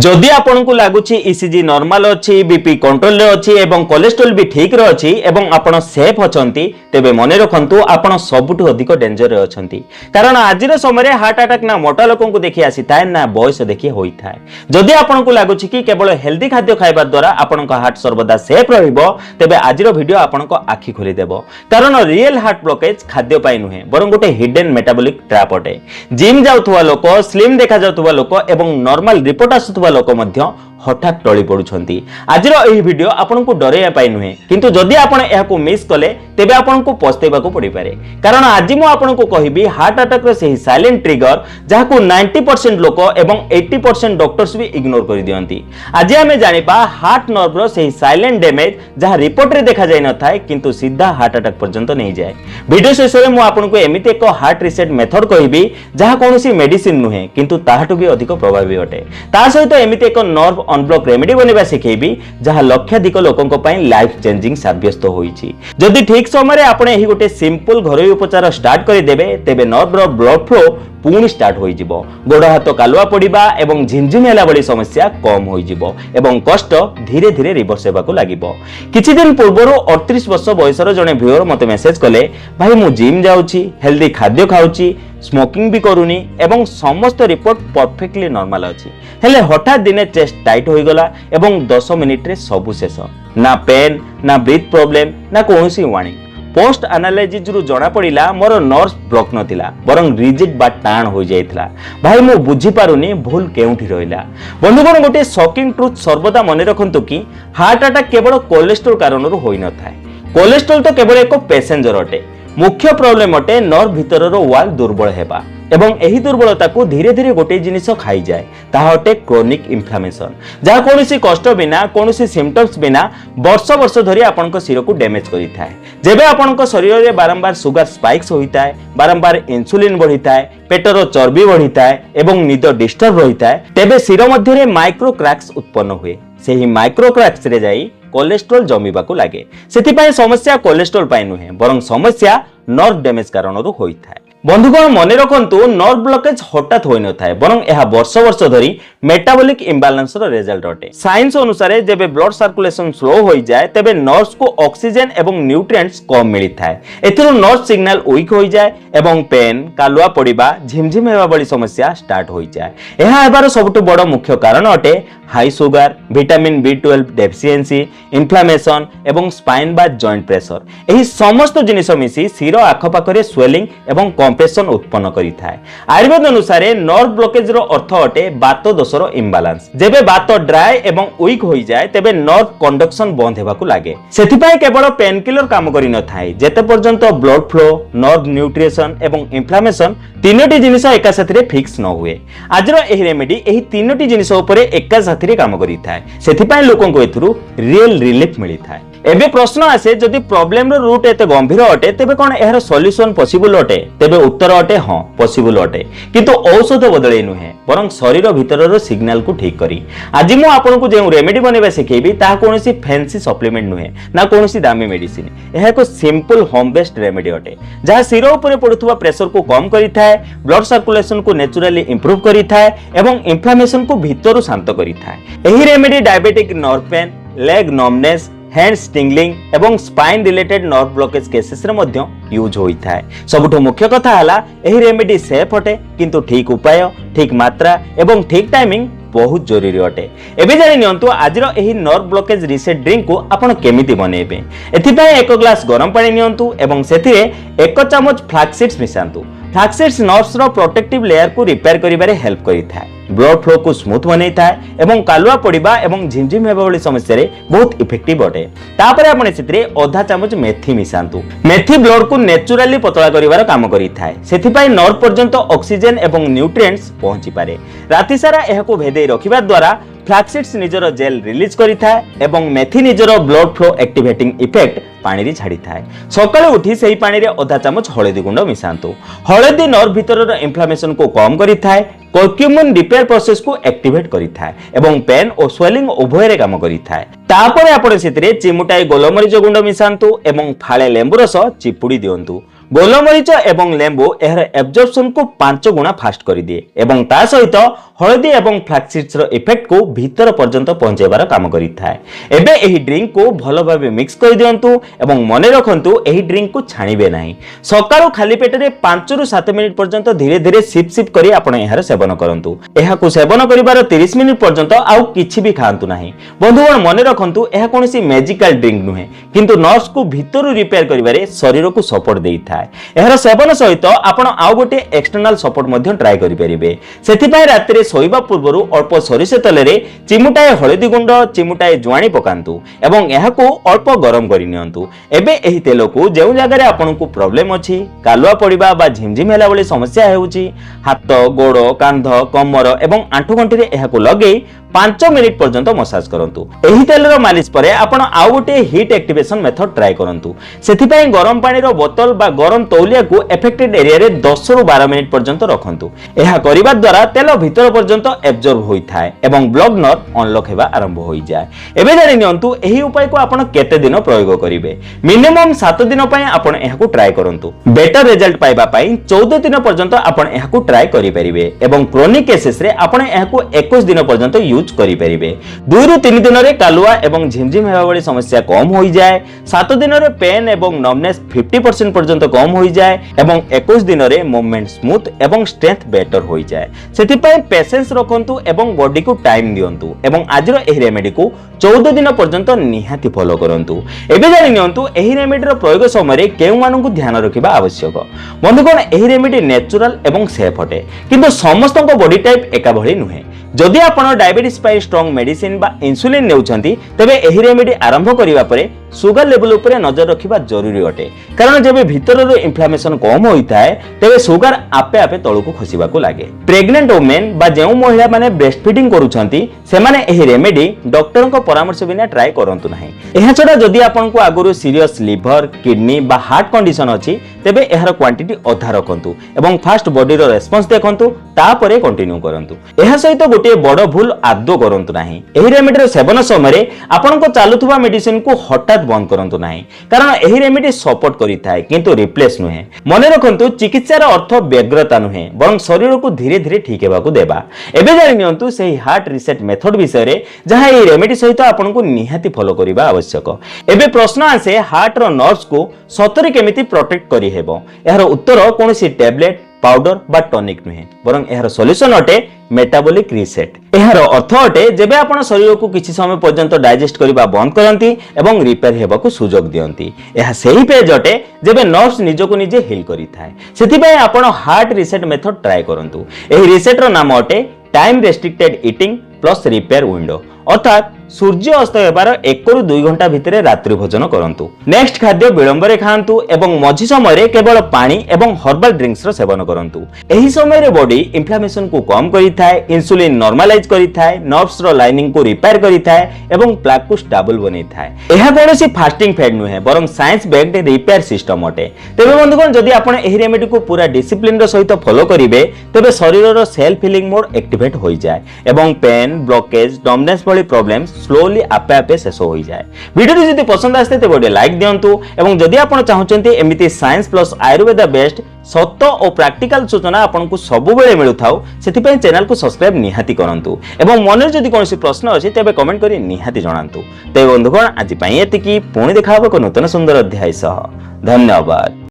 जदि आपन को लगुची ईसीजी नॉर्मल अच्छी बीपी कंट्रोल रे अच्छी एवं कोलेस्ट्रोल भी ठीक रे अच्छी एवं आपन सेफ अछंती तेबे मने रखंतु आपन सबुठु अधिक डेंजर रे अछंती कारण आजिर समय हार्ट अटैक ना मोटा लोकन को देखि आसी थाए ना बयस देखि होई थाए। जदि आपन को लगुची कि केवल हेल्दी खाद्य खाइबा द्वारा आपन को हार्ट सर्वदा सेफ रहइबो तेबे आजिर वीडियो आपन को आखि खोली देबो कारण रियल हार्ट ब्लॉकेज खाद्य पाई नुहे बरं गोटे हिडन मेटाबॉलिक ट्रैप अटे। जिम जाउथुवा लोक स्लिम देखा जाउथुवा लोक एवं नॉर्मल रिपोर्ट आसुथुवा लोक मध्य हठात टळी पडुछंती। आजिर एही वीडियो आपन को डरेया पाई नुहे किंतु जदि आपन एहाको मिस कले तेबे आपन को पछतेबा को पड़ी पारे कारण आज मु आपन को कहिबी हार्ट अटैक रे सही साइलेंट ट्रिगर जाहाको 90% लोक एवं 80% डॉक्टर्स भी इग्नोर कर दियंती। आज हमें जानिबा हार्ट नर्व रो सही साइलेंट डैमेज जहा रिपोर्ट रे देखा जाय न थाए किंतु सीधा हार्ट अटैक पर्यंत नहीं जाए। वीडियो शेष में मु आपन को एमिति एक हार्ट रिसेट मेथड कहिबी जहा कोनोसी मेडिसिन नुहे किंतु ताहाटु भी अधिक प्रभावी अटे। ता सहित एमिति एक नर्व अनब्लॉक रेमेडी बनेबा सिखेबी जहा लक्षाधिक लोकंक पई लाइफ चेंजिंग साब्यस्त होईची। जदि ठीक समय आपण एही गोटे सिंपल घरोई उपचार स्टार्ट कर देबे तेबे नर्व रो ब्लड फ्लो पुणी स्टार्ट होई जिवो गोड़ हाथ कालुआ पड़िबा एवं झिमझिम होला बड़ी समस्या कम होई जिवो एवं कष्ट धीरे धीरे रिवर्स हेबाकू लागिबो। किछि दिन पूर्वरो 38 वर्ष बयसर जने व्यूअर मते मेसेज कले भाई मु जिम जाउची हेल्दी खाद्य खाउची स्मोकिंग भी करूनी एवं समस्त रिपोर्ट परफेक्टली नॉर्मल अछि हेले हठात दिने चेस्ट टाइट होई गला एवं 10 मिनिट रे सबु शेष ना पेन ना ब्रीथ प्रॉब्लम ना कोनोसी वार्निंग। पोस्ट एनालिसिस रु जणा पड़िला मोर नर्व ब्लॉक नथिला बरं रिजिड बा टाण हो जाइतला। भाई मु बुझी पारुनी भूल केउठी रहिला। बंधुगण गोटे शॉकिंग ट्रुथ सर्वदा मने रखंतु कि हार्ट अटैक केवल कोलेस्ट्रोल कारणरु होई न थाए। कोलेस्ट्रोल तो केवल एक पैसेंजर अटे मुख्य प्रॉब्लम अटे नर्व भितरर वाल दुर्बल हेबा एवं एही दुर्बलता को धीरे धीरे गोटे जिनिस खाई जाए ताहा अटे क्रोनिक इन्फ्लेमेशन जहा कोनोसी कष्ट बिना कोनोसी सिम्पटम्स बिना वर्ष वर्ष धरी आपनक सिर को डैमेज करि थाए। जेबे आपनक शरीर रे बारंबार सुगर स्पाइक्स होई थाए बारंबार इंसुलिन बढ़ी थाए पेटर चर्बी बढ़ी थाए एवं निद डिस्टर्ब रही थाए तेबे सिर मध्य रे माइक्रो क्रैक्स उत्पन्न हुए। सेही माइक्रो क्रैक्स रे जाई कोलेस्ट्रोल जमीबाकू लागे। सेथिपाई समस्या कोलेस्ट्रोल पाई नुहे बरं समस्या नर्व डैमेज कारणरु होई थाए। बंधुगण मने रखंतु नर्व ब्लॉकेज हठात होई न थाए बरं एहा वर्ष वर्ष धरी मेटाबॉलिक इंबैलेंस रो रिजल्ट अटे। साइंस अनुसार जेबे ब्लड सर्कुलेशन स्लो होई जाए तेबे नर्व्स को ऑक्सीजन एवं न्यूट्रिएंट्स कम मिली थाए एथिरो नर्व सिग्नल वीक होई जाए एवं पेन कालुआ पड़िबा झिमझिम हेबा बड़ी समस्या स्टार्ट होई जाए। एहा हेबार सबटु बड़ मुख्य कारण अटे high sugar vitamin B12 deficiency inflammation एवं स्पाइन बा जॉइंट प्रेशर एही समस्त जिनिस मिसी सिर आखपाखरे स्वेलिंग एवं कंप्रेशन उत्पन्न करि थाए। आयुर्वेद अनुसार नर्व ब्लॉकेज रो अर्थ अटे बात दोषर इम्बालांस। जेबे बात ड्राई एवं वीक होई जाए तेबे नर्व कंडक्शन बंद हेबाकू लागे। सेथिपाई केवल पेन किलर काम करि न थाए जेते पर्यंत ब्लड फ्लो नर्व न्यूट्रिशन एवं इन्फ्लेमेशन तीनोटी जिनिस एका साथरे फिक्स न हुए। आजरो एही रेमेडी एही तीनोटी जिनिस उपरे एका साथरे काम करि थाए सेथिपाई लोकन को एथुरु रियल रिलीफ मिली थाए। एबे प्रश्न आसे जदि प्रॉब्लम रो रूट एते गंभीर अटे तेबे कोन एहर सॉल्यूशन पॉसिबल अटे तेबे उत्तर अटे हां पॉसिबल अटे किंतु औषध बदले नुहे बरं शरीर भितरर सिग्नल को ठीक करी। आज मु आपन को जे रेमेडी बनेबा सिखेबी ता कोनोसी फैंसी सप्लीमेंट नुहे ना कोनोसी दामी मेडिसिन एहा एक सिंपल होम बेस्ड रेमेडी अटे जहा सिर ऊपर पडुथुवा प्रेशर को कम करि थाए ब्लड सर्कुलेशन को नेचुरली इंप्रूव करि थाए एवं इन्फ्लेमेशन को भितरु शांत करि थाए। एही remedy diabetic nerve pain leg numbness hand tingling एवं spine related nerve blockage cases रे मध्य यूज होई थाए। सबुठो मुख्य कथा हला एही रेमेडी सेफ अटे किंतु ठीक उपाय ठीक मात्रा एवं ठीक टाइमिंग बहुत जरूरी अटे। एबे जानि नियंतु आजिरो एही नर्व ब्लॉकेज रिसेट ड्रिंक को आपण केमिति बनेबे। एथिपाई एक ग्लास गरम पानी नियंतु एवं सेथिरे एक चमच फ्लैक्स सीड्स मिसांतु। फ्लैक्स सीड्स नर्व्स रो प्रोटेक्टिव लेयर को रिपेयर करिबारे हेल्प करि थाए ब्लड फ्लो को स्मूथ बनै थाए एवं कालुआ पड़िबा एवं झिमझिम हेबा वाली समस्या रे बहुत इफेक्टिव अटे। तापरे आपण सेथिरे आधा चमच मेथी मिसांतु। मेथी ब्लड को नेचुरली पतला करिवार काम करि थाए सेथिपाई नर्व पर्यंत ऑक्सीजन एवं न्यूट्रिएंट्स पहुंची पारे। राति सारा एहाको भेदै रखिबा द्वारा फ्लैक्स सीड्स निजर जेल रिलीज करि थाए एवं मेथी निजर ब्लड फ्लो एक्टिवेटिंग इफेक्ट पानी रे छाड़ी थाए। सकाळे उठी सेही पानी रे आधा चमच हळदी गुंड मिसांतु। हळदी नर्व भितरर इन्फ्लेमेशन को कम करि थाए कर्क्यूमिन रिपेयर प्रोसेस को एक्टिवेट करि थाए एवं पेन और स्वेलिंग उभय रे काम करि थाए। तापरे आपण सेतिरे चिमुटाई गोलमरीच गुंड मिसांतु एवं फाळे लेंबु रस चिपुडी दियंतु। गोलमरीच एवं लेंबु एहर एब्जॉर्प्शन को 5 गुणा फास्ट कर दिए एवं ता सहित हळदी एवं फ्लैक्स रो इफेक्ट को भीतर पर्यंत पहुंचाइबार काम करिथाय। एबे एही ड्रिंक को भलो भाबे मिक्स कर दियंतु एवं मने रखंतु एही ड्रिंक को छाणीबे नाही। सकाळो खाली पेट रे 5 रु 7 मिनिट पर्यंत धीरे धीरे सिप सिप करी आपण एहार सेवन करंतु। एहा को सेवन करिबार 30 मिनिट पर्यंत आउ किछि भी खांतु नाही। बंधुगण मने रखंतु एहा कोनोसी मैजिकल ड्रिंक नुहे, किंतु नर्व्स को भीतर रिपेयर करिबारे शरीर को सपोर्ट देइथाय। एहार सेवन सहित आपण आउ गोटे एक्सटर्नल सपोर्ट मध्ये ट्राई करि परिबे। सेथिपाई रात्री सोइबा पूर्वरु अल्प सरिष तेलरे चिमुटाए हळदी गुंड चिमुटाए जुआणी पकांतु एवं एहा को अल्प गरम करि नियंतु। एबे एही तेल को जेउ जगह रे आपण को प्रॉब्लम अछि, कालुआ पड़िबा बा झिमझिम होला भली समस्या हेउछि, हाथ गोड़ कांध कमर एवं आंठु गंठी रे एहा को लगेई 5 मिनिट पर्यंत मसाज करंतु। एही तेलर मालिश परे आपण आउ गोटे हीट एक्टिवेशन मेथड ट्राई करंतु। सेथिपाई गरम पानी रो बोतल बा गरम तौलिया को एफेक्टेड एरिया रे 10 रु 12 मिनिट पर्यंत रखंतु। एहा करिबा द्वारा तेल भीतर पर्यंत एब्जॉर्ब होइथाय एवं ब्लड नर्व अनलॉक हेबा आरंभ होई जाय। एबे जानि नियंतु एही उपाय को आपण केते दिन प्रयोग करिवे। मिनिमम 7 दिन पय आपण एहा को ट्राई करंतु। बेटर रिजल्ट पाइबा पय 14 दिन पर्यंत आपण एहा को ट्राई करि परिबे एवं क्रोनिक केसेस रे आपण एहा को 21 दिन पर्यंत यूज करि परिबे। 2 रु 3 दिन रे कालुआ एवं झिमझिम हेबा वाली समस्या कम होई जाय। 7 दिन रे पेन एवं नमनेस 50% पर्यंत कम होई जाय एवं 21 दिन रे मूवमेंट स्मूथ एवं स्ट्रेंथ बेटर होई जाय। सेति पय पेशेंस रखंतु एवं बॉडी को टाइम दियंतु एवं आजिरो एही रेमेडी को 14 दिन पर्यंत निहाती फॉलो करंतु। एबे जानि नियंतु एही रेमेडी रो प्रयोग समय रे केउ मानकु ध्यान रखिबा आवश्यक। बंधुगण एही रेमेडी नेचुरल एवं सेफ हटे, किंतु समस्तक बॉडी टाइप एका भली नुहे। जदि आपण डायबिटीज पाई स्ट्रांग मेडिसिन बा इंसुलिन नेउछंती तेबे एही रेमेडी आरंभ करिवा परे सुगर लेवल उपरे नजर रखिबा जरूरी अटे, कारण जेबे भीतर रो इन्फ्लेमेशन कम होइताय तेबे सुगर आपे आपे तळकु खसिबा को लागे। प्रेग्नेंट वुमेन बा जेउ महिला माने ब्रेस्ट फीडिंग करूछंती सेमाने एही रेमेडी डॉक्टर को परामर्श बिना ट्राई करंतु नाही। एहा छडा जदि आपण को आगुरु सीरियस लिवर किडनी बा हार्ट कंडीशन अछि तेबे एहार क्वांटिटी अधा रखंतु एवं फास्ट बॉडी रो रेस्पॉन्स देखंतु तापरे कंटिन्यू करंतु। एहा सहित गोटे बड़ भूल आदो करंतु नाही। एही रेमेडी रो सेवन समय आपण को चालुथुवा मेडिसिन को हठात बंद करंतु नाही, कारण एही रेमेडी सपोर्ट करिथाय किंतु रिप्लेस नुहे। मने रखंतु चिकित्सार अर्थ व्यग्रता नुहे, बरं शरीर को धीरे धीरे ठीक हेबाकू देबा। एबे जानि नियंतु सेही हार्ट रिसेट मेथड विषय रे जहा एही रेमेडी सहित आपण को निहाती फॉलो करिबा आवश्यक। एबे प्रश्न आसे हार्ट रो नर्व्स को सतरे केमिति प्रोटेक्ट करि हेबो। एहार उत्तर कोनोसी टैबलेट पाउडर बा टॉनिक नुहे, बरं एहार सॉल्यूशन अटे मेटाबॉलिक रीसेट। एहार अर्थ अटे जेबे आपण शरीर को किछि समय पर्यंत डाइजेस्ट करिबा बंद करंती एवं रिपेयर हेबाकू सुजोग दियंती। एहा सेही पेज अटे जेबे नर्व्स निजको निजे हिल करिथाय। सेथिबे आपण हार्ट रीसेट मेथड ट्राई करंतु। एही रीसेट रो नाम अटे time restricted eating plus repair window, अर्थात सूर्य अस्त हेबार 1 रु 2 घंटा भितरे रात्रि भोजन करंतु। नेक्स्ट खाद्य विलंबरे खांतु एवं मझी समय रे केवल पानी एवं हर्बल ड्रिंक्स रो सेवन करंतु। एही समय रे बॉडी इन्फ्लेमेशन को कम करिथाय, इंसुलिन नॉर्मलाइज करिथाय, नर्व्स रो लाइनिंग को रिपेयर करिथाय एवं प्लाक को स्टेबल बनेइथाय। एहा कोनोसी फास्टिंग फेड नुहे, बरं साइंस बेस्ड रिपेयर सिस्टम अटे। तेबे बंधुगण जदि आपण एही रेमेडी को पूरा डिसिप्लिन रो सहित फॉलो करिवे तेबे शरीर रो सेल्फ हीलिंग मोड एक्टिवेट होई जाय एवं पेन ब्लॉकेज डमनेस भली प्रॉब्लम स्लोली आपे आपे शेष हो जाए। वीडियो जदि पसंद आस्ते तेबे गोटे लाइक दियंतु एवं जदि आपण चाहुचंती एमिति साइंस प्लस आयुर्वेद बेस्ड सत्य और प्रैक्टिकल सूचना आपण को सब बेले मिलुथाउ सेति चैनल को सब्सक्राइब निहाती करंतु एवं मन जदि कोनोसी प्रश्न अछि तेबे कमेंट करी निहाती जणांतु। तेबे बंधुगण आज पई एतिकी पुणी देखा हबो को नूतन सुंदर अध्याय सह। धन्यवाद।